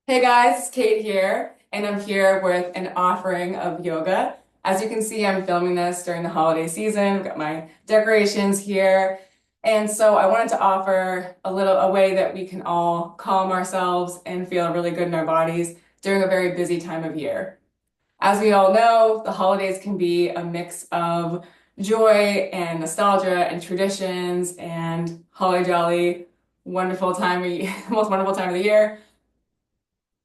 Hey guys, it's Kate here, and I'm here with an offering of yoga. As you can see, I'm filming this during the holiday season. I've got my decorations here. And so I wanted to offer a way that we can all calm ourselves and feel really good in our bodies during a very busy time of year. As we all know, the holidays can be a mix of joy and nostalgia and traditions and holly jolly, wonderful time most wonderful time of the year.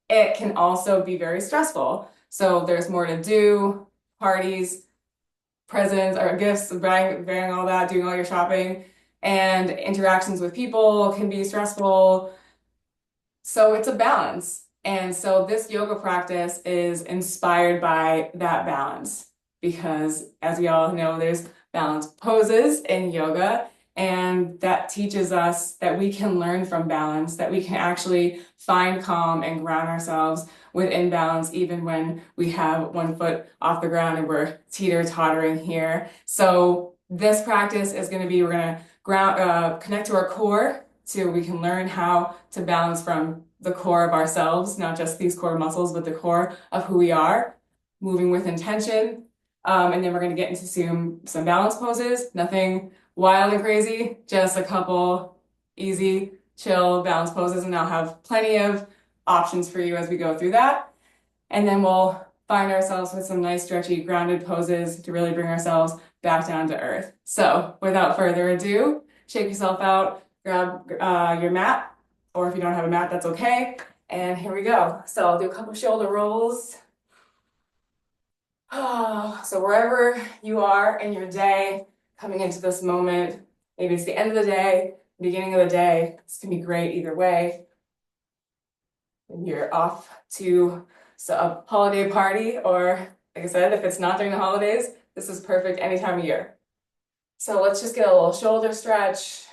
It can also be very stressful. So there's more to do, parties, presents or gifts, buying all that, doing all your shopping, and interactions with people can be stressful. So it's a balance. And so this yoga practice is inspired by that balance because, as we all know, there's balance poses in yoga, and that teaches us that we can learn from balance, that we can actually find calm and ground ourselves within balance, even when we have one foot off the ground and we're teeter-tottering here. So this practice is going to be, we're going to connect to our core so we can learn how to balance from the core of ourselves, not just these core muscles, but the core of who we are, moving with intention. And then we're going to get into some balance poses, nothing wild and crazy, just a couple easy, chill balance poses. And I'll have plenty of options for you as we go through that. And then we'll find ourselves with some nice, stretchy, grounded poses to really bring ourselves back down to earth. So without further ado, shake yourself out, grab your mat, or if you don't have a mat, that's okay. And here we go. So I'll do a couple shoulder rolls. So wherever you are in your day, coming into this moment, maybe it's the end of the day, beginning of the day, this can be great either way. And you're off to a holiday party, or like I said, if it's not during the holidays, this is perfect any time of year. So let's just get a little shoulder stretch.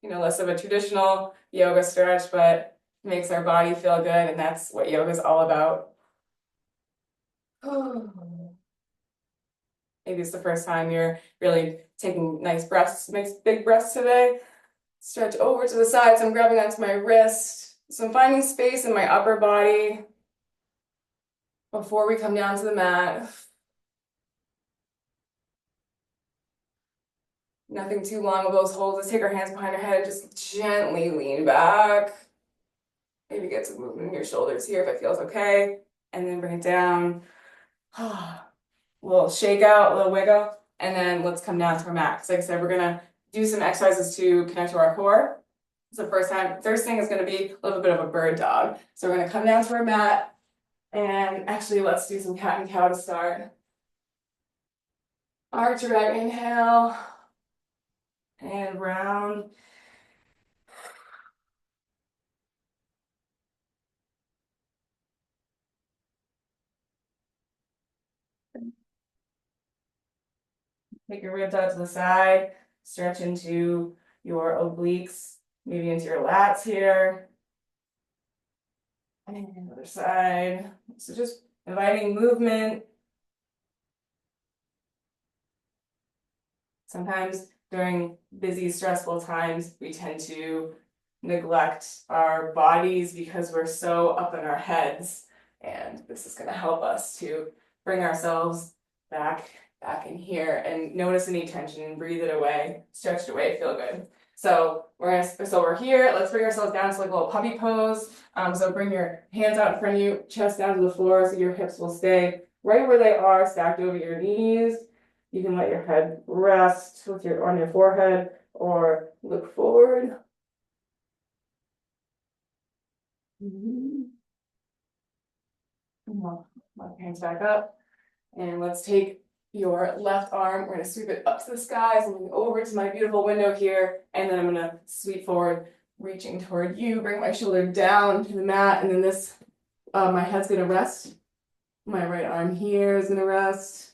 Less of a traditional yoga stretch, but makes our body feel good, and that's what yoga is all about. Maybe it's the first time you're really taking nice breaths, nice big breaths today. Stretch over to the sides. I'm grabbing onto my wrist. So I'm finding space in my upper body before we come down to the mat. Nothing too long of those holds. Let's take our hands behind our head. Just gently lean back. Maybe get some movement in your shoulders here if it feels okay. And then bring it down. A little shake out, a little wiggle. And then let's come down to our mat. Because like I said, we're going to do some exercises to connect to our core. So first thing is going to be a little bit of a bird dog. So we're going to come down to our mat. And actually, let's do some cat and cow to start. Arch your back, inhale. And round. Take your ribs out to the side, stretch into your obliques, maybe into your lats here. And other side. So just inviting movement. Sometimes during busy, stressful times, we tend to neglect our bodies because we're so up in our heads. And this is going to help us to bring ourselves back in here and notice any tension, breathe it away, stretch it away, feel good. So we're here. Let's bring ourselves down to like a little puppy pose. So bring your hands out in front of you, chest down to the floor, so your hips will stay right where they are, stacked over your knees. You can let your head rest on your forehead or look forward. My hands back up. And let's take your left arm. We're going to sweep it up to the skies. I'm going over to my beautiful window here. And then I'm going to sweep forward, reaching toward you. Bring my shoulder down to the mat. And then my head's going to rest. My right arm here is going to rest.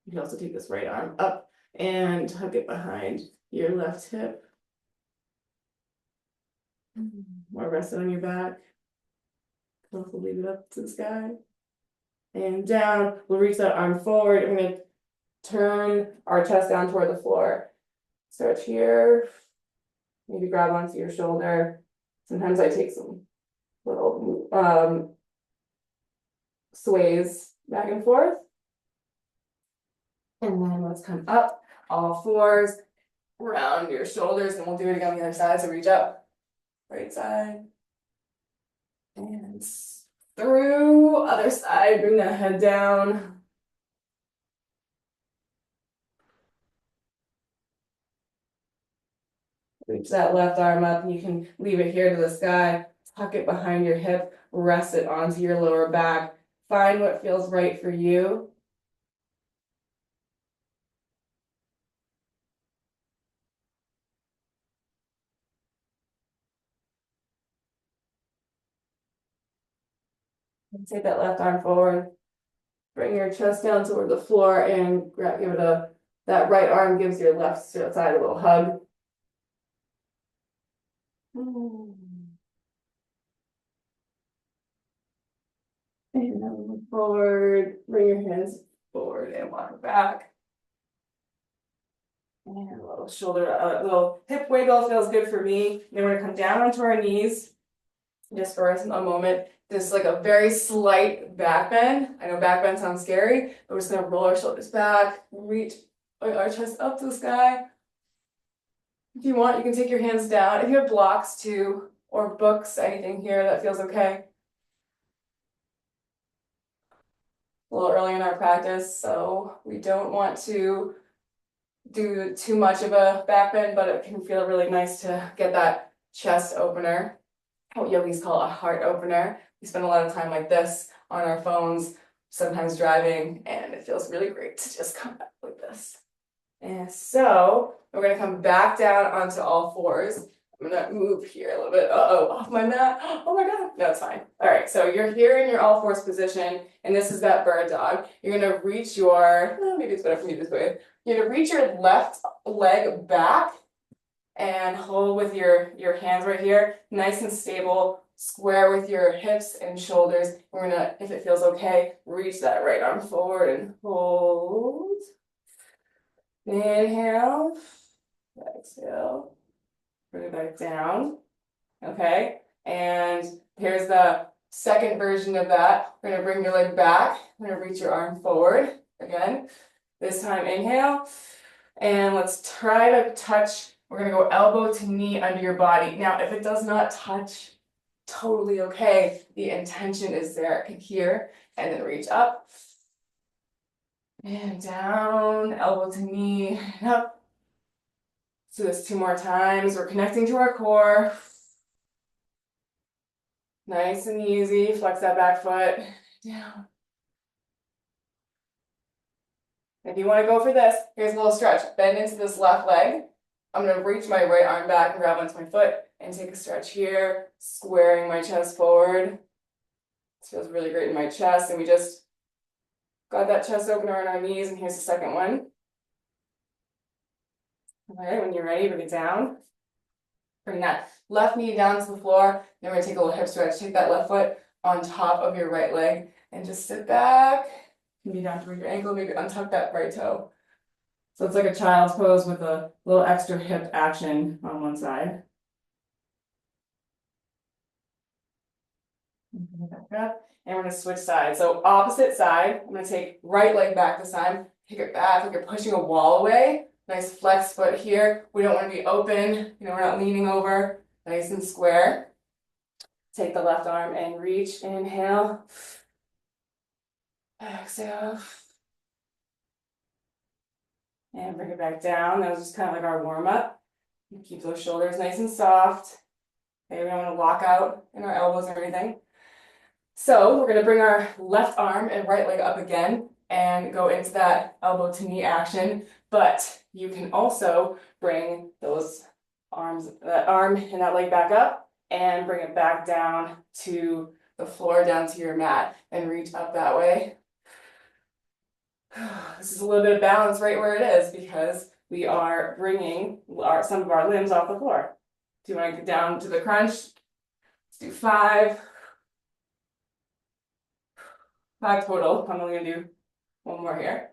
You can also take this right arm up and tuck it behind your left hip. Or rest it on your back. Also leave it up to the sky. And down. We'll reach that arm forward. I'm going to turn our chest down toward the floor. Stretch here, maybe grab onto your shoulder. Sometimes I take some little sways back and forth. And then let's come up, all fours, round your shoulders, and we'll do it again on the other side. So reach up, right side, and through, other side, bring that head down. Reach that left arm up, and you can leave it here to the sky. Tuck it behind your hip, rest it onto your lower back. Find what feels right for you. And take that left arm forward. Bring your chest down toward the floor and give it that right arm gives your left side a little hug. And then move forward, bring your hands forward and walk back. And a little shoulder, a little hip wiggle feels good for me. Then we're gonna come down onto our knees just for a moment. This is like a very slight back bend. I know back bend sounds scary, but we're just gonna roll our shoulders back, reach our chest up to the sky. If you want, you can take your hands down. If you have blocks too, or books, anything here, that feels okay. A little early in our practice, so we don't want to do too much of a back bend, but it can feel really nice to get that chest opener. What yogis call a heart opener. We spend a lot of time like this on our phones, sometimes driving, and it feels really great to just come back like this. And so we're gonna come back down onto all fours. I'm gonna move here a little bit. Uh-oh, off my mat. Oh my God, that's fine. All right, so you're here in your all fours position, and this is that bird dog. You're gonna reach your, maybe it's better for me this way. You're gonna reach your left leg back and hold with your hands right here, nice and stable, square with your hips and shoulders. We're gonna, if it feels okay, reach that right arm forward and hold. Inhale, exhale, bring it back down. Okay, and here's the second version of that. We're gonna bring your leg back. We're gonna reach your arm forward again. This time, inhale, and let's try to touch. We're gonna go elbow to knee under your body. Now, if it does not touch, totally okay. The intention is there here, and then reach up. And down, elbow to knee, and up. So this 2 more times. We're connecting to our core. Nice and easy. Flex that back foot. Down. If you want to go for this, here's a little stretch. Bend into this left leg. I'm going to reach my right arm back and grab onto my foot and take a stretch here, squaring my chest forward. This feels really great in my chest. And we just got that chest opener on our knees. And here's the second one. Okay, when you're ready, bring it down. Bring that left knee down to the floor. Then we're going to take a little hip stretch. Take that left foot on top of your right leg and just sit back. Maybe down toward your ankle, maybe untuck that right toe. So it's like a child's pose with a little extra hip action on one side. Back up, and we're going to switch sides. So opposite side, I'm going to take right leg back this time. Kick it back like you're pushing a wall away. Nice flex foot here. We don't want to be open. We're not leaning over. Nice and square. Take the left arm and reach. Inhale. Exhale. And bring it back down. That was just kind of like our warm-up. Keep those shoulders nice and soft. Okay, we don't want to lock out in our elbows or anything. So we're going to bring our left arm and right leg up again and go into that elbow to knee action. But you can also bring those arms, that arm and that leg back up and bring it back down to the floor, down to your mat, and reach up that way. This is a little bit of balance right where it is because we are bringing some of our limbs off the floor. Do you want to get down to the crunch? Let's do 5. 5 total. I'm only going to do one more here.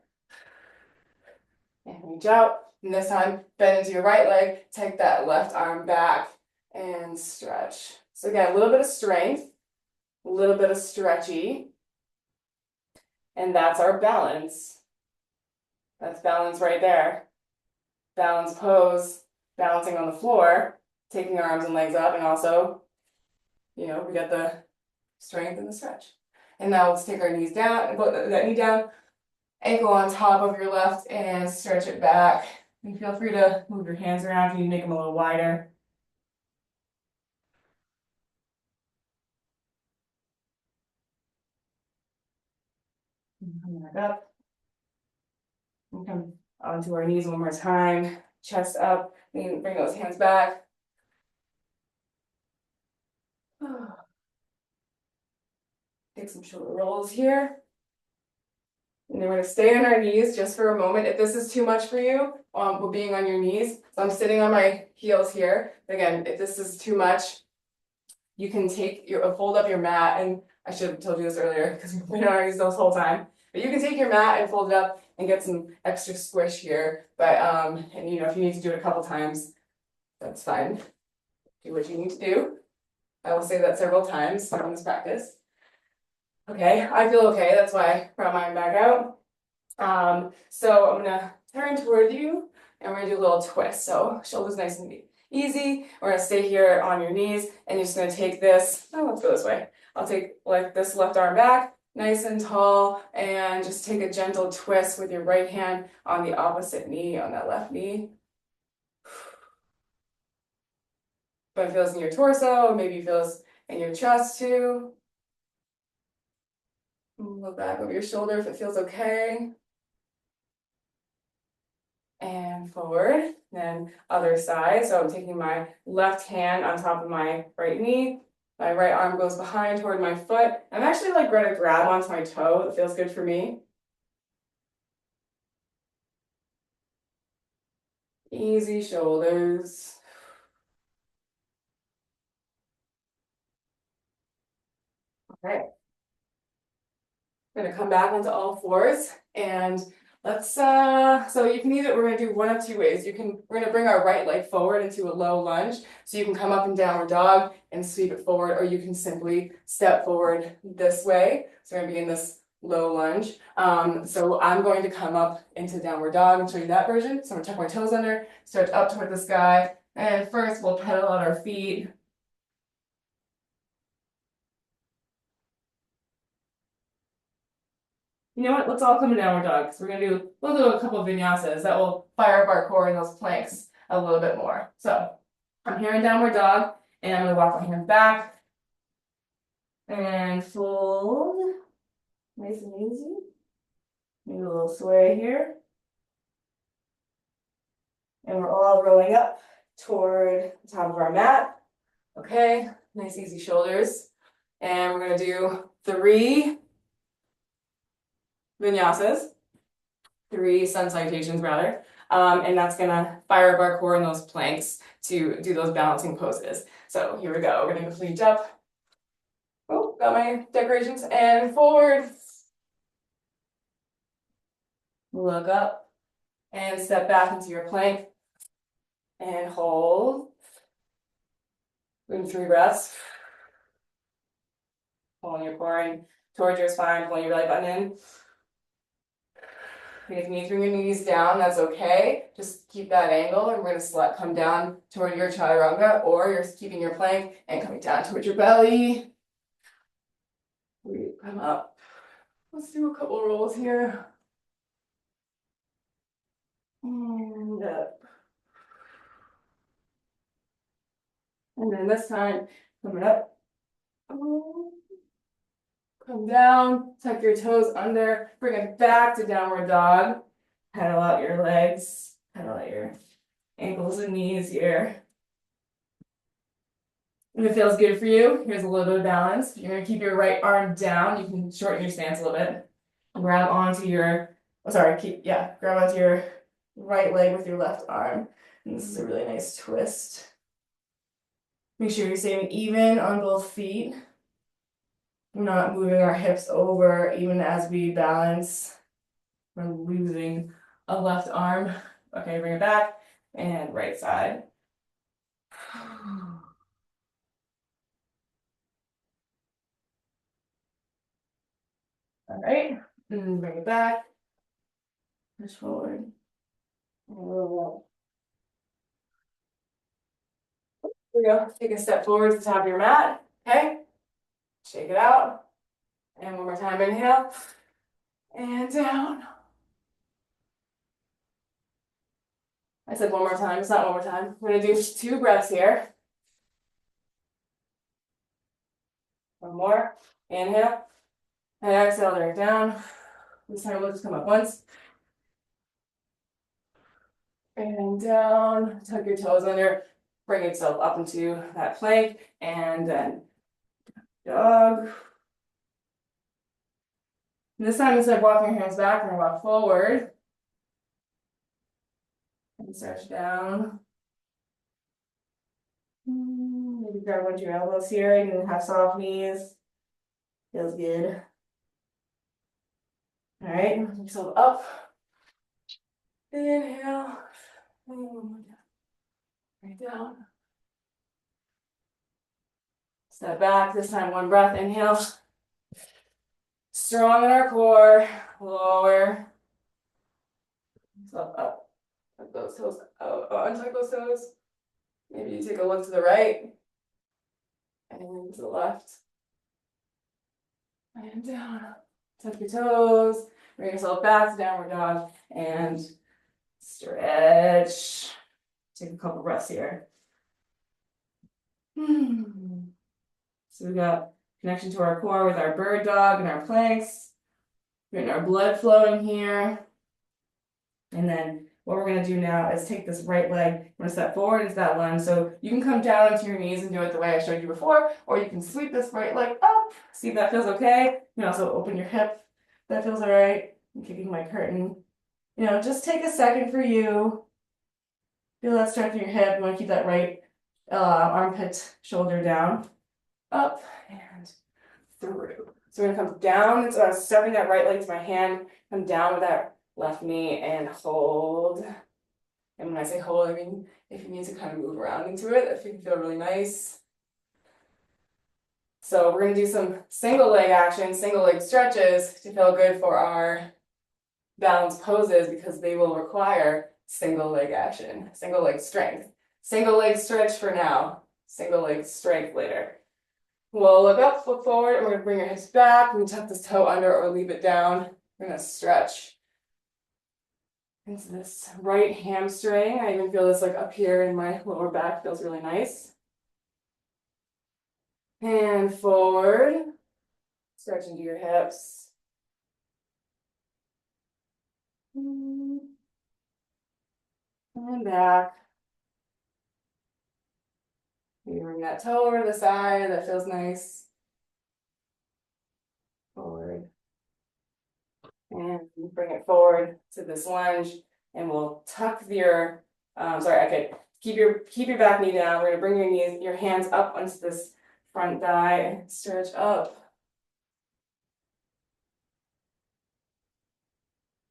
And reach out. And this time, bend into your right leg, take that left arm back and stretch. So again, a little bit of strength, a little bit of stretchy, and that's our balance. That's balance right there. Balance pose, balancing on the floor, taking our arms and legs up, and also, we got the strength and the stretch. And now let's take our knees down and put that knee down, ankle on top of your left, and stretch it back. And feel free to move your hands around if you need to make them a little wider. And come back up. And come onto our knees one more time. Chest up. Bring those hands back. Take some shoulder rolls here. And then we're going to stay on our knees just for a moment. If this is too much for you, we're being on your knees. So I'm sitting on my heels here. Again, if this is too much, you can fold up your mat. And I should have told you this earlier because we've been on our knees this whole time. But you can take your mat and fold it up and get some extra squish here. But and if you need to do it a couple times, that's fine. Do what you need to do. I will say that several times in this practice. Okay, I feel okay. That's why I brought mine back out. So I'm gonna turn toward you and we're gonna do a little twist. So shoulders nice and easy. We're gonna stay here on your knees and you're just gonna take this. Oh, let's go this way. I'll take like this left arm back, nice and tall, and just take a gentle twist with your right hand on the opposite knee, on that left knee. But it feels in your torso, maybe it feels in your chest too. Look back over your shoulder if it feels okay. And forward, then other side. So I'm taking my left hand on top of my right knee. My right arm goes behind toward my foot. I'm actually like going to grab onto my toe. It feels good for me. Easy shoulders. Okay. I'm gonna come back onto all fours and let's so you can we're gonna do one of two ways. We're gonna bring our right leg forward into a low lunge. So you can come up in downward dog and sweep it forward, or you can simply step forward this way. So we're gonna be in this low lunge. So I'm going to come up into downward dog and show you that version. So I'm gonna tuck my toes under, stretch up toward the sky, and first we'll pedal out our feet. You know what? Let's all come to downward dog because we're gonna do we'll do a couple of vinyasas that will fire up our core and those planks a little bit more. So I'm here in downward dog and I'm gonna walk my hands back and fold. Nice and easy. Maybe a little sway here. And we're all rolling up toward the top of our mat. Okay, nice easy shoulders. And we're gonna do 3 vinyasas. 3 sun salutations rather. And that's gonna fire up our core in those planks to do those balancing poses. So here we go. We're gonna reach up. Oh, got my decorations and forward. Look up and step back into your plank and hold. Doing 3 breaths. Pulling your core in towards your spine, pulling your belly button in. If you need to bring your knees down, that's okay. Just keep that angle and we're gonna come down toward your chaturanga, or you're keeping your plank and coming down towards your belly. We come up. Let's do a couple rolls here. And up. And then this time, coming up. Come down, tuck your toes under, bring it back to downward dog. Pedal out your legs, pedal out your ankles and knees here. If it feels good for you, here's a little bit of balance. You're gonna keep your right arm down. You can shorten your stance a little bit. Grab onto your, grab onto your right leg with your left arm. And this is a really nice twist. Make sure you're staying even on both feet. We're not moving our hips over even as we balance. We're losing a left arm. Okay, bring it back and right side. All right, and bring it back, push forward. Here we go. Take a step forward to the top of your mat. Okay, shake it out. And one more time, inhale and down. I said one more time, it's not one more time. We're gonna do 2 breaths here. One more, inhale, and exhale, direct down. This time we'll just come up once. And down, tuck your toes under, bring yourself up into that plank, and then dog. And this time, instead of walking your hands back, we're gonna walk forward. And stretch down. Maybe grab one of your elbows here, you can have soft knees. Feels good. All right, bring yourself up. Inhale. Right down. Step back, this time 1 breath, inhale. Strong in our core, lower. Yourself up. Tuck those toes out, untuck those toes. Maybe you take a look to the right and to the left. And down. Tuck your toes. Bring yourself back to downward dog and stretch. Take a couple breaths here. So we got connection to our core with our bird dog and our planks. Getting our blood flowing here. And then what we're gonna do now is take this right leg, we're gonna step forward into that lunge. So you can come down onto your knees and do it the way I showed you before, or you can sweep this right leg up. See if that feels okay. You can also open your hip. If that feels all right. I'm kicking my curtain. You know, just take a second for you. Feel that stretch in your hip. You wanna keep that right armpit, shoulder down, up and through. So we're gonna come down, so I'm stepping that right leg to my hand, come down with that left knee and hold. And when I say hold, I mean if you need to kind of move around into it, if you can feel really nice. So we're gonna do some single leg action, single leg stretches to feel good for our balance poses because they will require single leg action, single leg strength. Single leg stretch for now, single leg strength later. We'll look up, look forward, and we're gonna bring your hips back. We can tuck this toe under or leave it down. We're gonna stretch into this right hamstring. I even feel this like up here in my lower back, feels really nice. And forward, stretch into your hips. And back. You bring that toe over to the side, that feels nice. Forward. And bring it forward to this lunge, and we'll tuck your, okay, keep your back knee down. We're gonna bring your knees, your hands up onto this front thigh and stretch up.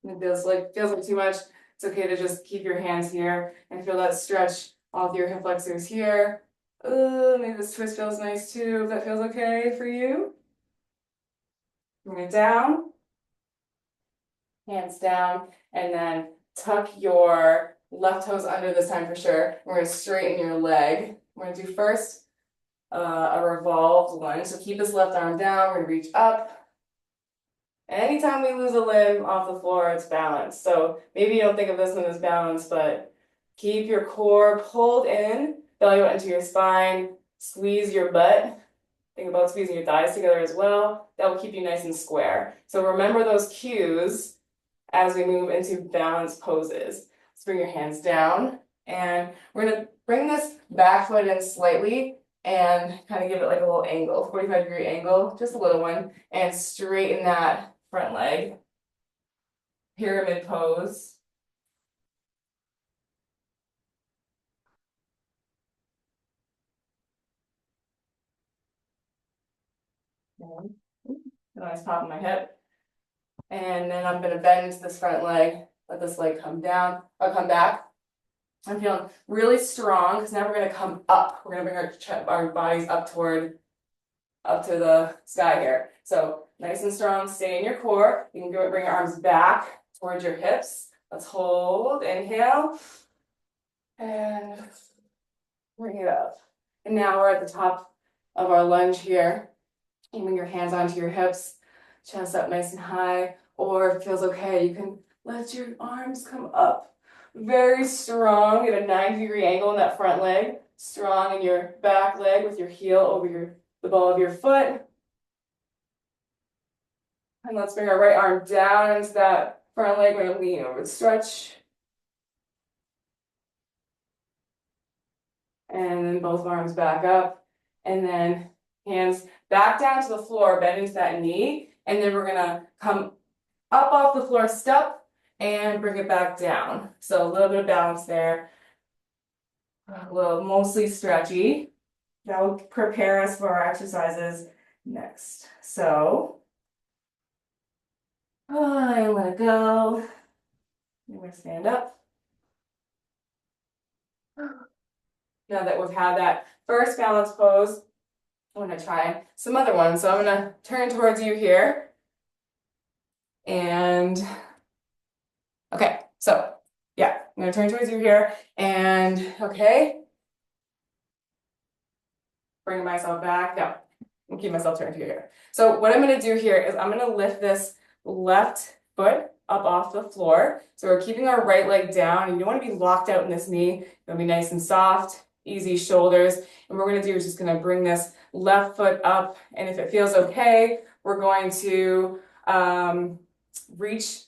It feels like too much. It's okay to just keep your hands here and feel that stretch all through your hip flexors here. Maybe this twist feels nice too, if that feels okay for you. Bring it down, hands down, and then tuck your left toes under this time for sure. We're gonna straighten your leg. We're gonna do first a revolved lunge. So keep this left arm down, we're gonna reach up. Anytime we lose a limb off the floor, it's balance. So maybe you don't think of this one as balance, but keep your core pulled in, belly button into your spine, squeeze your butt. Think about squeezing your thighs together as well. That will keep you nice and square. So remember those cues as we move into balance poses. Let's bring your hands down, and we're gonna bring this back foot in slightly and kind of give it like a little angle, 45-degree angle, just a little one, and straighten that front leg. Pyramid pose. And, a nice pop in my hip. And then I'm gonna bend this front leg Let this leg come down or come back. I'm feeling really strong because now we're going to come up. We're going to bring our bodies up to the sky here. So nice and strong, stay in your core. You can go bring your arms back towards your hips. Let's hold, inhale, and bring it up. And now we're at the top of our lunge here. You bring your hands onto your hips, chest up nice and high, or if it feels okay, you can let your arms come up. Very strong at a 90-degree angle in that front leg. Strong in your back leg with your heel over the ball of your foot. And let's bring our right arm down into that front leg. We're going to lean over the stretch. And then both arms back up. And then hands back down to the floor, bend into that knee. And then we're going to come up off the floor, step, and bring it back down. So a little bit of balance there. A little mostly stretchy. That will prepare us for our exercises next. So, and let it go. I'm going to stand up. Now that we've had that first balance pose, I'm going to try some other ones. So I'm going to turn towards you here. And, okay, so yeah, I'm going to turn towards you here. And, okay. Bring myself back. No, I'll keep myself turned to here. So what I'm going to do here is I'm going to lift this left foot up off the floor. So we're keeping our right leg down. You don't want to be locked out in this knee. You want to be nice and soft, easy shoulders. And what we're going to do is just going to bring this left foot up. And if it feels okay, we're going to reach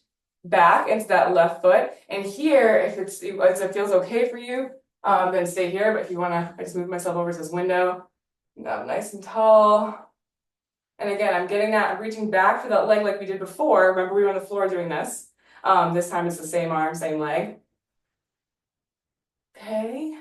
back into that left foot. And here, if it feels okay for you, then stay here. But if you want to, I just move myself over to this window. Up nice and tall. And again, I'm reaching back for that leg like we did before. Remember, we were on the floor doing this. This time it's the same arm, same leg. Okay.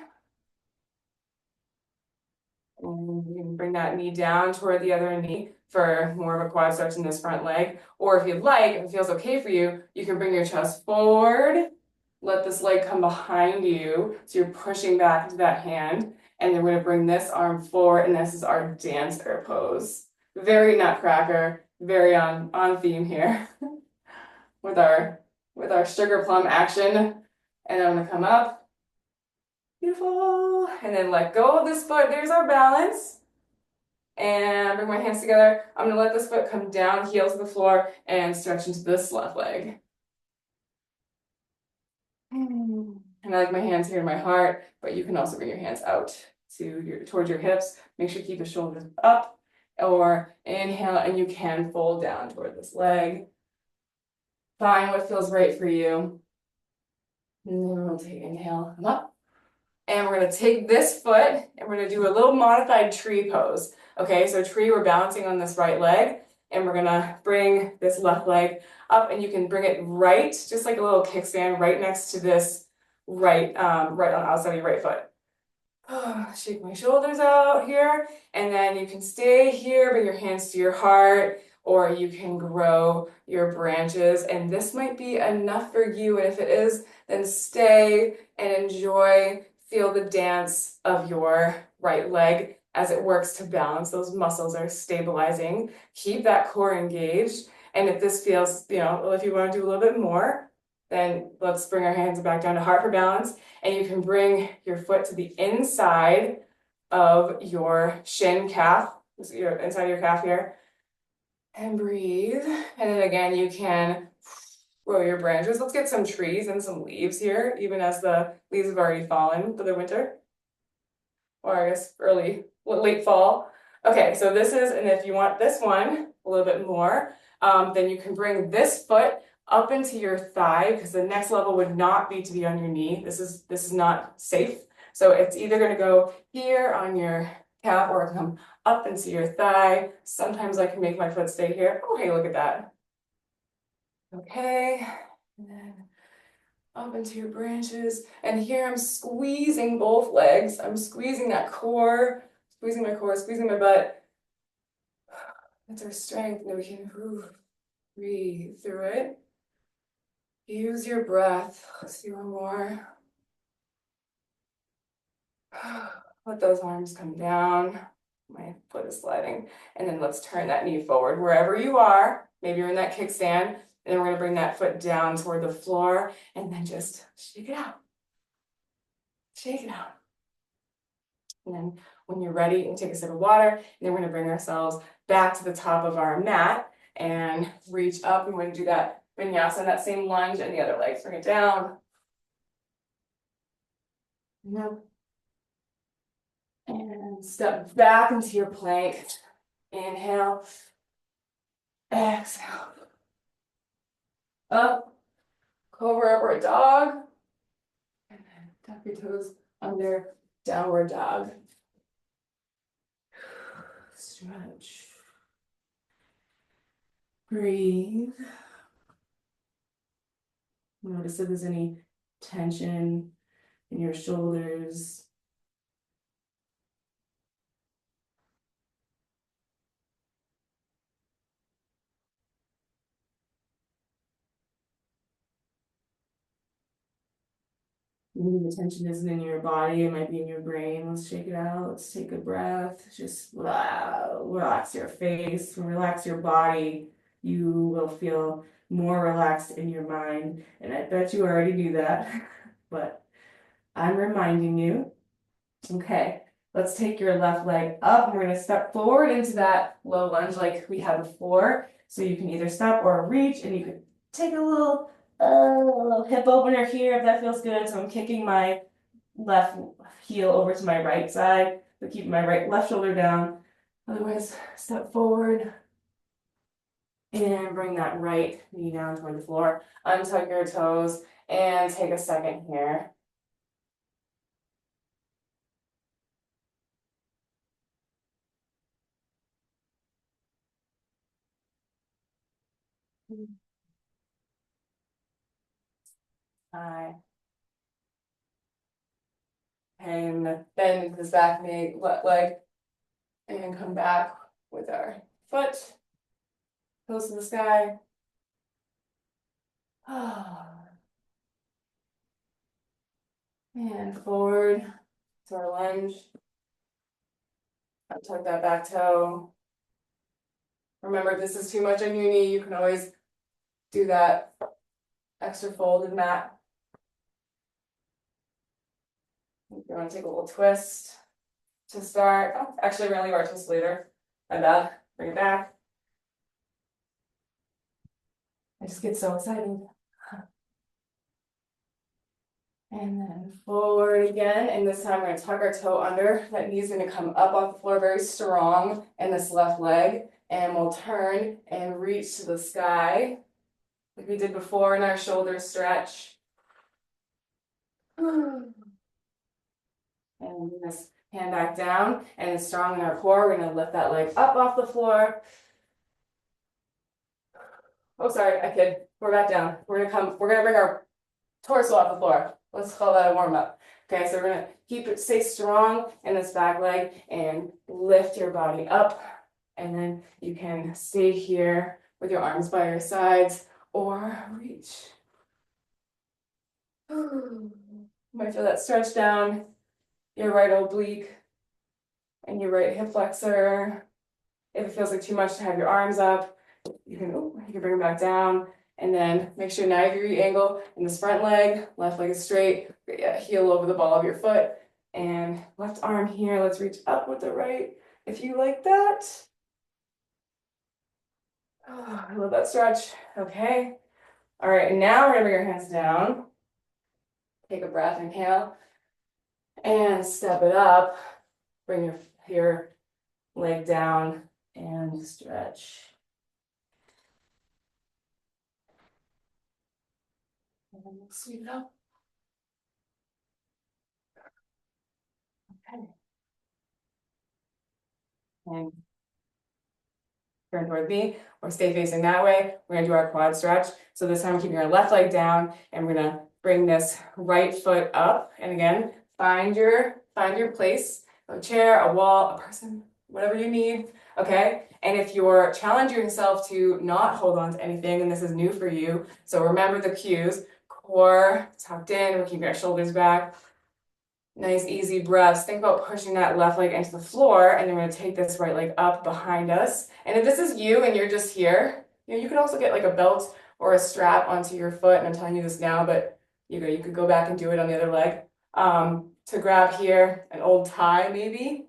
And you can bring that knee down toward the other knee for more of a quad stretch in this front leg. Or if you'd like, if it feels okay for you, you can bring your chest forward. Let this leg come behind you. So you're pushing back into that hand. And then we're going to bring this arm forward, and this is our dancer pose. Very nutcracker, very on theme here with our sugar plum action. And I'm going to come up. Beautiful. And then let go of this foot. There's our balance. And bring my hands together. I'm going to let this foot come down, heel to the floor, and stretch into this left leg. And I like my hands here in my heart, but you can also bring your hands out towards your hips. Make sure to keep the shoulders up, or inhale, and you can fold down toward this leg. Find what feels right for you. And then we'll take inhale, come up. And we're going to take this foot, and we're going to do a little modified tree pose. Okay, so tree, we're balancing on this right leg, and we're going to bring this left leg up, and you can bring it right, just like a little kickstand, right next to this right on the outside of your right foot. Shake my shoulders out here, and then you can stay here, bring your hands to your heart, or you can grow your branches, and this might be enough for you. And if it is, then stay and enjoy, feel the dance of your right leg as it works to balance. Those muscles are stabilizing. Keep that core engaged. And if this feels, if you want to do a little bit more, then let's bring our hands back down to heart for balance. And you can bring your foot to the inside of your shin calf, inside of your calf here. And breathe. And then again, you can grow your branches. Let's get some trees and some leaves here, even as the leaves have already fallen for the winter. Or I guess late fall. Okay, so this is, and if you want this one a little bit more, then you can bring this foot up into your thigh, because the next level would not be to be on your knee. This is not safe. So it's either going to go here on your calf or come up into your thigh. Sometimes I can make my foot stay here. Oh, hey, look at that. Okay, and then up into your branches. And here I'm squeezing both legs. I'm squeezing that core, squeezing my core, squeezing my butt. That's our strength. Now we can breathe through it. Use your breath. Let's do one more. Let those arms come down. My foot is sliding. And then let's turn that knee forward wherever you are. Maybe you're in that kickstand. And then we're gonna bring that foot down toward the floor and then just shake it out. Shake it out. And then when you're ready, you can take a sip of water. And then we're gonna bring ourselves back to the top of our mat and reach up. We're gonna do that vinyasa, that same lunge, and the other leg. Bring it down. Yep. And step back into your plank. Inhale. Exhale. Up. Cobra or dog. And then tap your toes under downward dog. Stretch. Breathe. Notice if there's any tension in your shoulders. Maybe the tension isn't in your body, it might be in your brain. Let's shake it out. Let's take a breath. Just relax your face, relax your body. You will feel more relaxed in your mind. And I bet you already do that, but I'm reminding you. Okay, let's take your left leg up. We're gonna step forward into that low lunge like we had before. So you can either stop or reach, and you can take a little hip opener here if that feels good. So I'm kicking my left heel over to my right side, but keeping my left shoulder down. Otherwise, step forward and bring that right knee down toward the floor. Untuck your toes and take a second here. Hi. And bend into this back knee, leg, and come back with our foot close to the sky. And forward to our lunge. Tuck that back toe. Remember, if this is too much on your knee, you can always do that extra folded mat. If you want to take a little twist to start. Oh, actually, we're going to leave our twist later. My bad. Bring it back. I just get so excited. And then forward again. And this time we're going to tuck our toe under. That knee's going to come up off the floor very strong in this left leg. And we'll turn and reach to the sky like we did before in our shoulder stretch. And this hand back down, and it's strong in our core. We're going to lift that leg up off the floor. Oh, sorry, I kid. We're back down. We're gonna bring our torso off the floor. Let's call that a warm-up. Okay, so we're gonna stay strong in this back leg and lift your body up. And then you can stay here with your arms by your sides or reach. You might feel that stretch down your right oblique and your right hip flexor. If it feels like too much to have your arms up, you can bring them back down. And then make sure now you re-angle in this front leg, left leg is straight, heel over the ball of your foot, and left arm here. Let's reach up with the right, if you like that. Oh, I love that stretch. Okay. All right, and now we're gonna bring our hands down. Take a breath, inhale, and step it up. Bring your leg down and stretch. And then we'll sweep it up. Okay. And turn toward me or stay facing that way. We're gonna do our quad stretch. So this time we're keeping our left leg down and we're gonna bring this right foot up. And again, find your place, a chair, a wall, a person, whatever you need, okay? And if you're challenging yourself to not hold on to anything, and this is new for you, so remember the cues, core tucked in, we're keeping our shoulders back. Nice, easy breaths. Think about pushing that left leg into the floor, and then we're gonna take this right leg up behind us. And if this is you and you're just here, you could also get like a belt or a strap onto your foot, and I'm telling you this now, but you could go back and do it on the other leg. To grab here, an old tie maybe,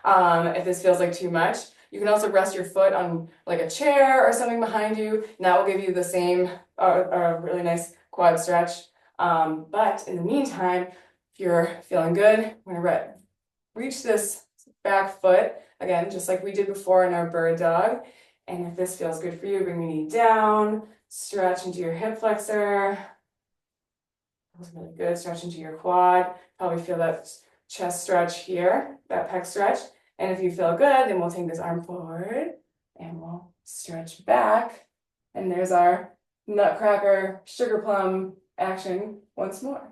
if this feels like too much. You can also rest your foot on like a chair or something behind you, and that will give you the same, really nice quad stretch. But in the meantime, if you're feeling good, we're gonna reach this back foot, again, just like we did before in our bird dog. And if this feels good for you, bring your knee down, stretch into your hip flexor. That was really good, stretch into your quad. Probably feel that chest stretch here, that pec stretch. And if you feel good, then we'll take this arm forward and we'll stretch back. And there's our nutcracker, sugar plum action once more.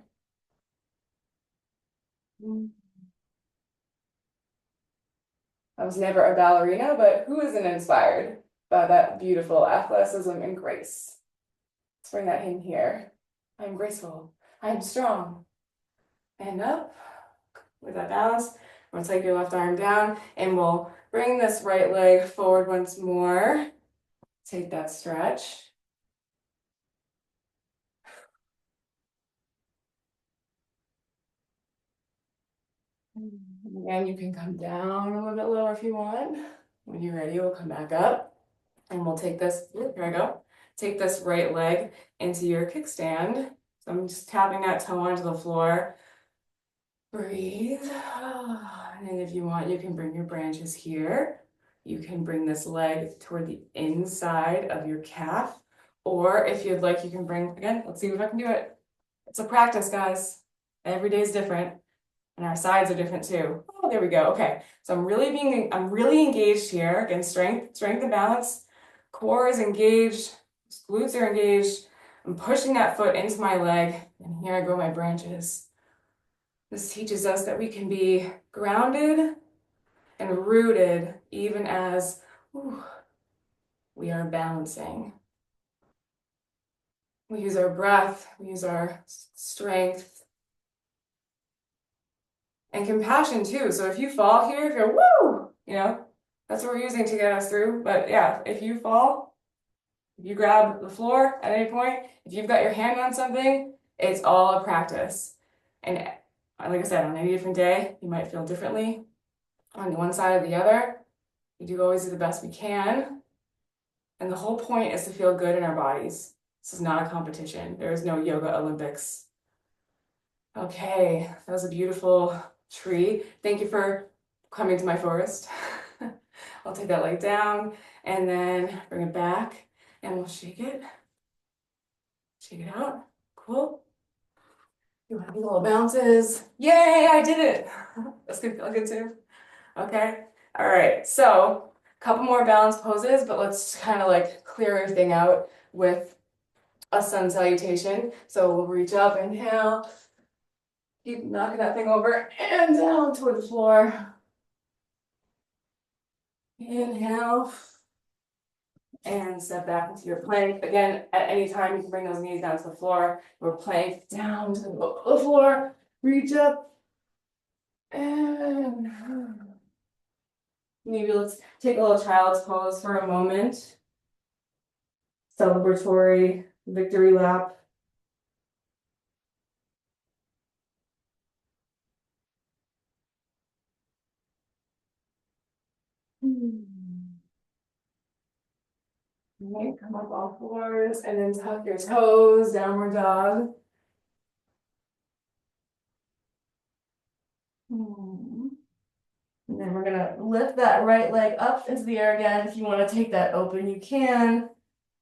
I was never a ballerina, but who isn't inspired by that beautiful athleticism and grace? Let's bring that in here. I'm graceful. I'm strong. And up with that balance. I'm gonna take your left arm down and we'll bring this right leg forward once more. Take that stretch. And you can come down a little bit lower if you want. When you're ready, we'll come back up and we'll take this, here I go. Take this right leg into your kickstand. So I'm just tapping that toe onto the floor. Breathe. And then if you want, you can bring your branches here. You can bring this leg toward the inside of your calf. Or if you'd like, you can bring, again, let's see if I can do it. It's a practice, guys. Every day is different. And our sides are different too. Oh, there we go. Okay. So I'm really engaged here. Again, strength and balance. Core is engaged. Glutes are engaged. I'm pushing that foot into my leg. And here I go, my branches. This teaches us that we can be grounded and rooted even as we are balancing. We use our breath, we use our strength and compassion too. So if you fall here, if you're that's what we're using to get us through. But yeah, if you fall, if you grab the floor at any point, if you've got your hand on something, it's all a practice. And like I said, on any different day, you might feel differently on one side or the other. We do always do the best we can. And the whole point is to feel good in our bodies. This is not a competition. There is no yoga Olympics. Okay, that was a beautiful tree. Thank you for coming to my forest. I'll take that leg down and then bring it back and we'll shake it. Shake it out. Cool. You want to do little bounces. Yay, I did it. That's gonna feel good too. Okay. All right. So a couple more balance poses, but let's kind of like clear everything out with a sun salutation. So we'll reach up, inhale, keep knocking that thing over and down toward the floor. Inhale and step back into your plank. Again, at any time you can bring those knees down to the floor. We're plank down to the floor. Reach up and maybe let's take a little child's pose for a moment. Celebratory victory lap. Okay, come up all fours and then tuck your toes, downward dog. And then we're gonna lift that right leg up into the air again. If you want to take that open, you can.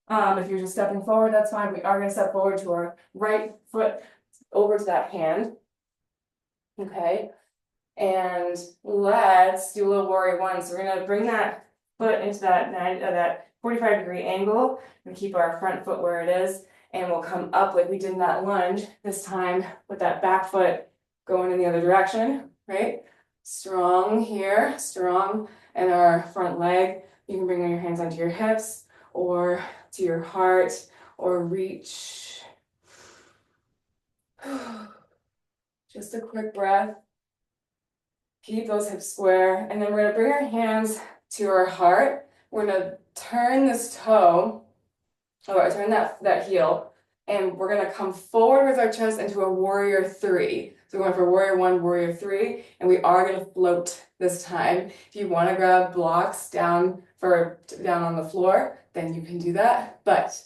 If you're just stepping forward, that's fine. We are gonna step forward to our right foot over to that hand. Okay. And let's do a little warrior one. So we're gonna bring that foot into that 45-degree angle and keep our front foot where it is. And we'll come up like we did in that lunge, this time with that back foot going in the other direction, right? Strong here, strong in our front leg. You can bring your hands onto your hips or to your heart or reach. Just a quick breath. Keep those hips square. And then we're gonna bring our hands to our heart. We're gonna turn this toe, or turn that heel, and we're gonna come forward with our chest into a warrior three. So we're going for warrior one, warrior three, and we are gonna float this time. If you wanna grab blocks down on the floor, then you can do that, but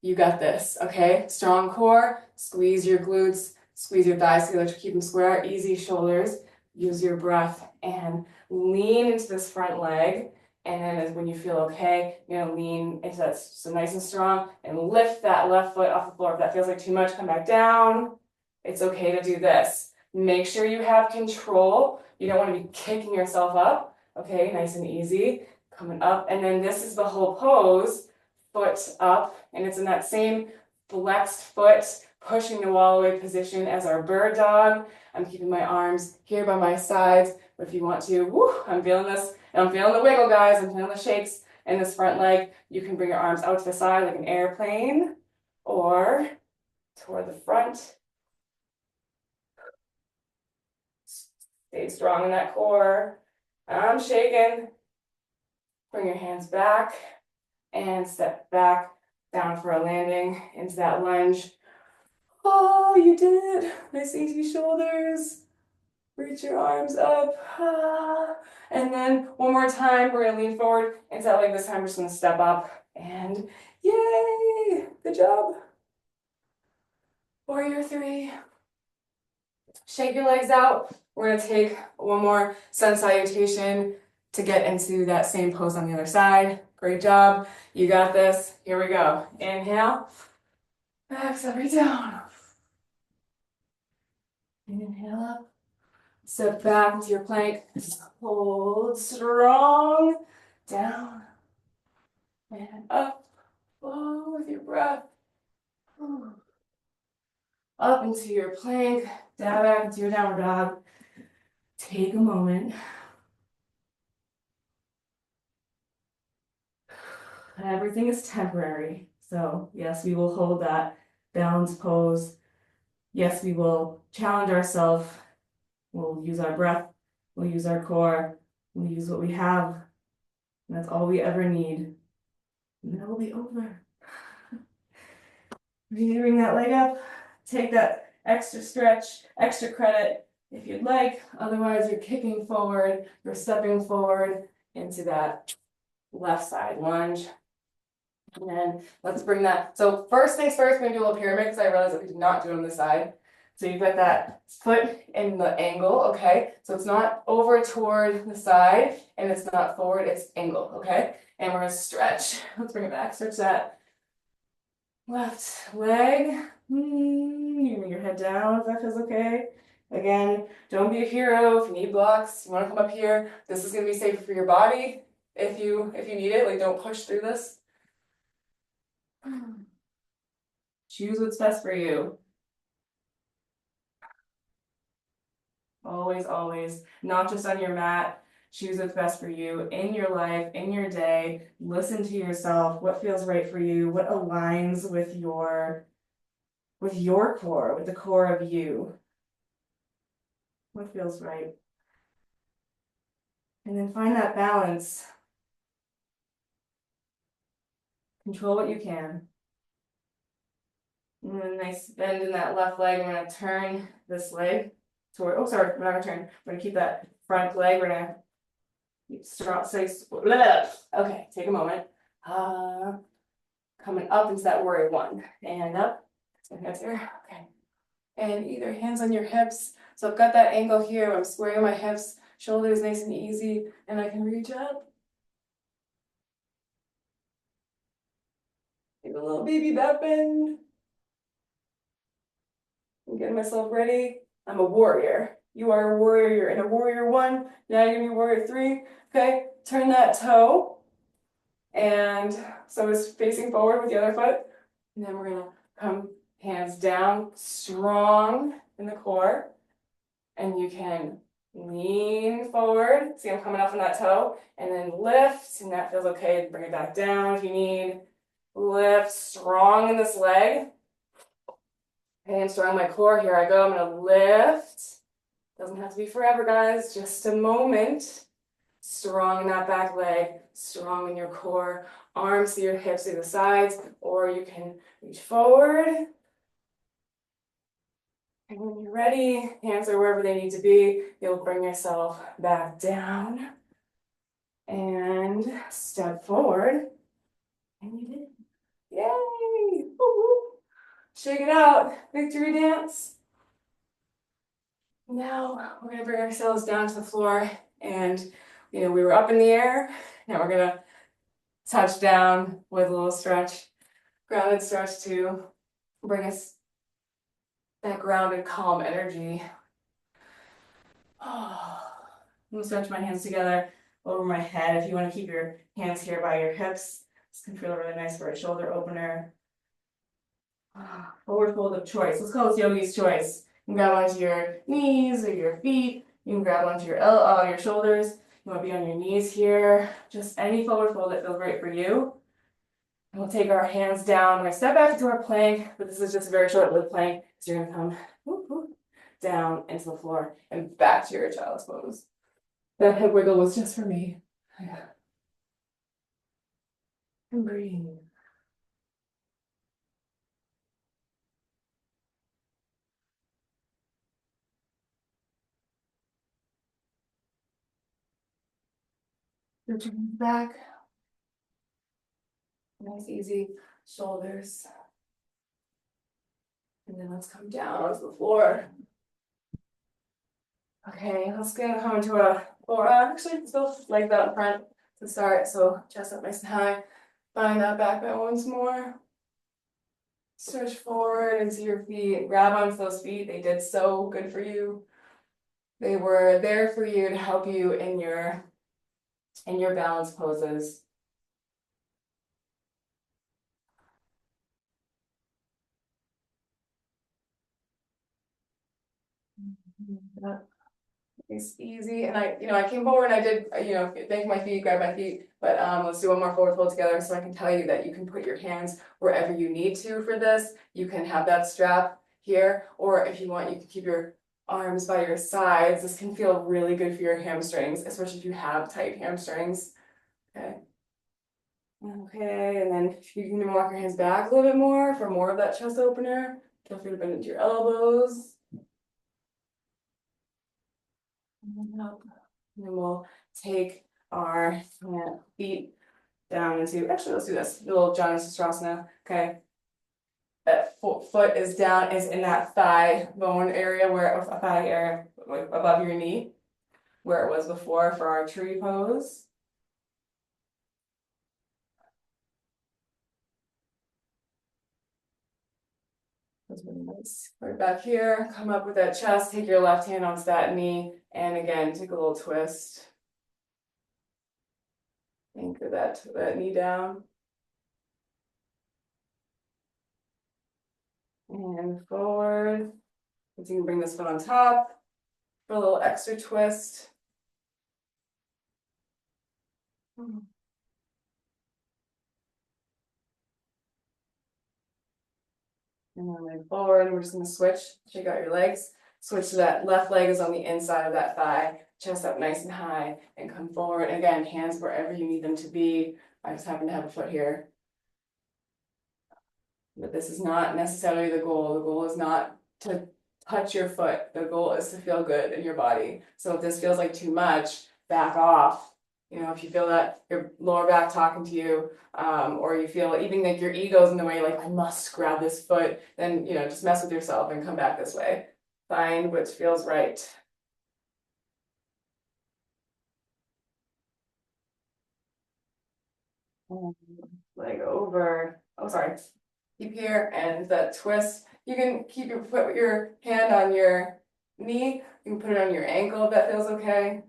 you got this, okay? Strong core, squeeze your glutes, squeeze your thighs together to keep them square, easy shoulders, use your breath and lean into this front leg. And then when you feel okay, you're gonna lean into that so nice and strong and lift that left foot off the floor. If that feels like too much, come back down. It's okay to do this. Make sure you have control. You don't want to be kicking yourself up, okay? Nice and easy, coming up. And then this is the whole pose, foot up, and it's in that same flexed foot, pushing the wall away position as our bird dog. I'm keeping my arms here by my sides, but if you want to, woo, I'm feeling this, and I'm feeling the wiggle, guys. I'm feeling the shakes in this front leg. You can bring your arms out to the side like an airplane, or toward the front. Stay strong in that core. I'm shaking. Bring your hands back and step back down for a landing into that lunge. Oh, you did it. Nice easy shoulders. Reach your arms up. And then one more time, we're gonna lean forward into that leg. This time we're just gonna step up and yay, good job. Warrior three. Shake your legs out. We're gonna take one more sun salutation to get into that same pose on the other side. Great job. You got this. Here we go. Inhale. Exhale, breathe down. Inhale up. Step back into your plank. Hold strong. Down. And up. Oh, with your breath. Up into your plank. Down back into your downward dog. Take a moment. Everything is temporary. So yes, we will hold that balanced pose. Yes, we will challenge ourselves. We'll use our breath. We'll use our core. We'll use what we have. And that's all we ever need. And then it'll be over. You bring that leg up. Take that extra stretch, extra credit if you'd like. Otherwise, you're kicking forward. You're stepping forward into that left side lunge. And then let's bring that. So first things first, we're gonna do a little pyramid because I realized that we did not do it on the side. So you've got that foot in the angle, okay? So it's not over toward the side and it's not forward, it's angle, okay? And we're gonna stretch. Let's bring it back. Stretch that left leg. You bring your head down if that feels okay. Again, don't be a hero. If you need blocks, you want to come up here. This is gonna be safer for your body if you need it. Like, don't push through this. Choose what's best for you. Always, always, not just on your mat. Choose what's best for you in your life, in your day. Listen to yourself. What feels right for you? What aligns with your core, with the core of you? What feels right? And then find that balance. Control what you can. And then nice bend in that left leg. We're gonna turn this leg toward, oh, sorry, we're not gonna turn. We're gonna keep that front leg. We're gonna strong, say, okay, take a moment. Coming up into that warrior one. And up. That's here. Okay. And either hands on your hips. So I've got that angle here. I'm squaring my hips, shoulders nice and easy, and I can reach up. Give a little baby back bend. I'm getting myself ready. I'm a warrior. You are a warrior. You're in a warrior one. Now you're gonna be warrior three. Okay, turn that toe. And so it's facing forward with the other foot. And then we're gonna come hands down, strong in the core. And you can Lean forward. See, I'm coming up on that toe. And then lift, and that feels okay. Bring it back down if you need. Lift, strong in this leg. Okay, I'm strong in my core. Here I go. I'm gonna lift. Doesn't have to be forever, guys. Just a moment. Strong in that back leg. Strong in your core. Arms to your hips to the sides, or you can reach forward. And when you're ready, hands are wherever they need to be. You'll bring yourself back down and step forward. And you did. Yay! Woo-hoo. Shake it out. Victory dance. Now we're gonna bring ourselves down to the floor, and we were up in the air. Now we're gonna touch down with a little stretch, grounded stretch to bring us that grounded, calm energy. I'm gonna stretch my hands together over my head. If you want to keep your hands here by your hips, this can feel really nice for a shoulder opener. Forward fold of choice. Let's call this yogi's choice. You can grab onto your knees or your feet. You can grab onto your shoulders. You want to be on your knees here. Just any forward fold that feels right for you. And we'll take our hands down. We're going to step back into our plank, but this is just a very short-lived plank. So you're going to come whoop, whoop, down into the floor and back to your child's pose. That hip wiggle was just for me. And breathe. Return back. Nice, easy shoulders. And then let's come down onto the floor. Okay, let's come into a floor. Actually, let's go legs out in front to start. So chest up nice and high. Find that back bend once more. Stretch forward into your feet. Grab onto those feet. They did so good for you. They were there for you to help you in your balance poses. It's easy, and I came forward and I did, thank my feet, grab my feet, but let's do one more forward fold together so I can tell you that you can put your hands wherever you need to for this. You can have that strap here, or if you want, you can keep your arms by your sides. This can feel really good for your hamstrings, especially if you have tight hamstrings. Okay. Okay, and then if you can walk your hands back a little bit more for more of that chest opener. Feel free to bend into your elbows. And up. And then we'll take our feet down into, actually, let's do this, a little Janu Sistrasana, okay? That foot is down, is in that thigh bone area, thigh area above your knee, where it was before for our tree pose. That's really nice. Right back here, come up with that chest, take your left hand onto that knee, and again, take a little twist. Anchor that knee down. And forward. So you can bring this foot on top for a little extra twist. And then move forward. We're just going to switch. Shake out your legs. Switch to that left leg is on the inside of that thigh. Chest up nice and high and come forward. Again, hands wherever you need them to be. I just happen to have a foot here. But this is not necessarily the goal. The goal is not to touch your foot. The goal is to feel good in your body. So if this feels like too much, back off. If you feel that your lower back talking to you, or you feel even like your ego's in the way, like I must grab this foot, then just mess with yourself and come back this way. Find what feels right. Leg over. Oh, sorry. Keep here and that twist. You can put your hand on your knee. You can put it on your ankle if that feels okay.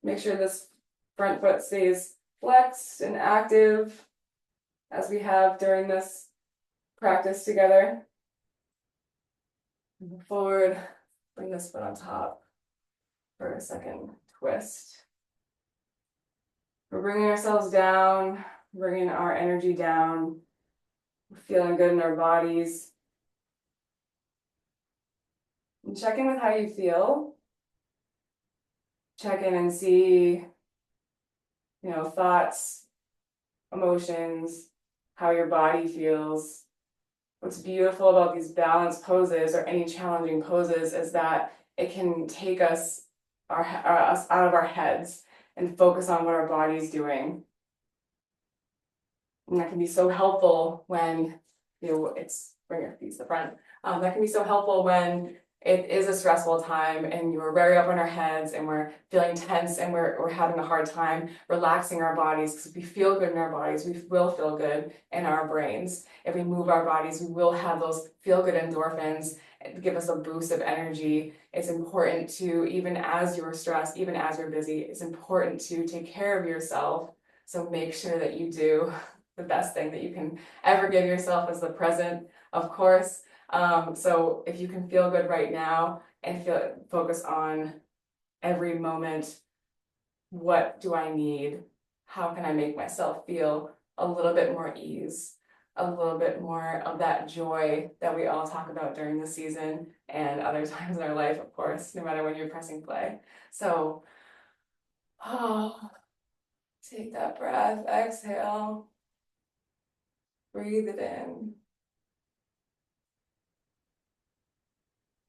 Make sure this front foot stays flexed and active as we have during this practice together. Move forward, bring this foot on top. for a second twist. We're bringing ourselves down, bringing our energy down, feeling good in our bodies. And check in with how you feel. Check in and see, thoughts, emotions, how your body feels. What's beautiful about these balanced poses or any challenging poses is that it can take us out of our heads and focus on what our body's doing. And that can be so helpful when, bring your feet to the front. That can be so helpful when it is a stressful time and we're very up on our heads and we're feeling tense and we're having a hard time relaxing our bodies, because if we feel good in our bodies, we will feel good in our brains. If we move our bodies, we will have those feel good endorphins give us a boost of energy. It's important to, even as you're stressed, even as you're busy, it's important to take care of yourself. So make sure that you do the best thing that you can ever give yourself is the present, of course. So if you can feel good right now and focus on every moment, what do I need? How can I make myself feel a little bit more ease, a little bit more of that joy that we all talk about during the season and other times in our life, of course, no matter when you're pressing play. So, take that breath, exhale, breathe it in.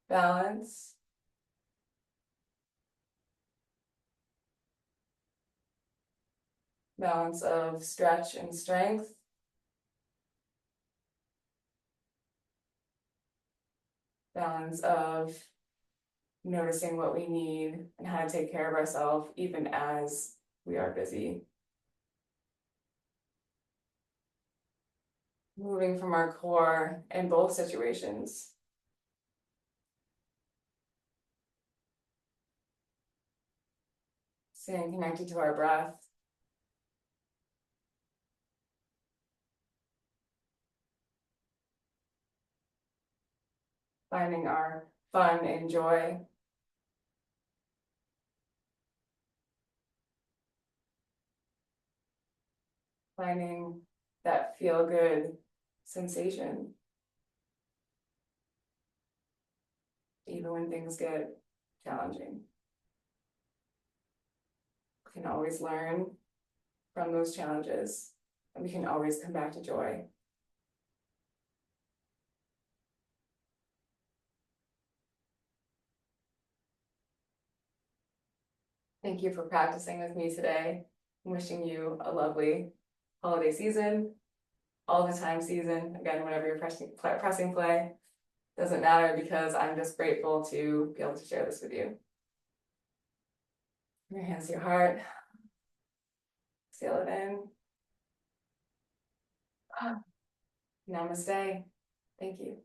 Balance. Balance of stretch and strength. Balance of noticing what we need and how to take care of ourselves even as we are busy. Moving from our core in both situations. Staying connected to our breath. Finding our fun and joy. Finding that feel good sensation. Even when things get challenging. We can always learn from those challenges, and we can always come back to joy. Thank you for practicing with me today. I'm wishing you a lovely holiday season, all the time season. Again, whenever you're pressing play, doesn't matter, because I'm just grateful to be able to share this with you. Bring your hands to your heart. Seal it in. Namaste. Thank you.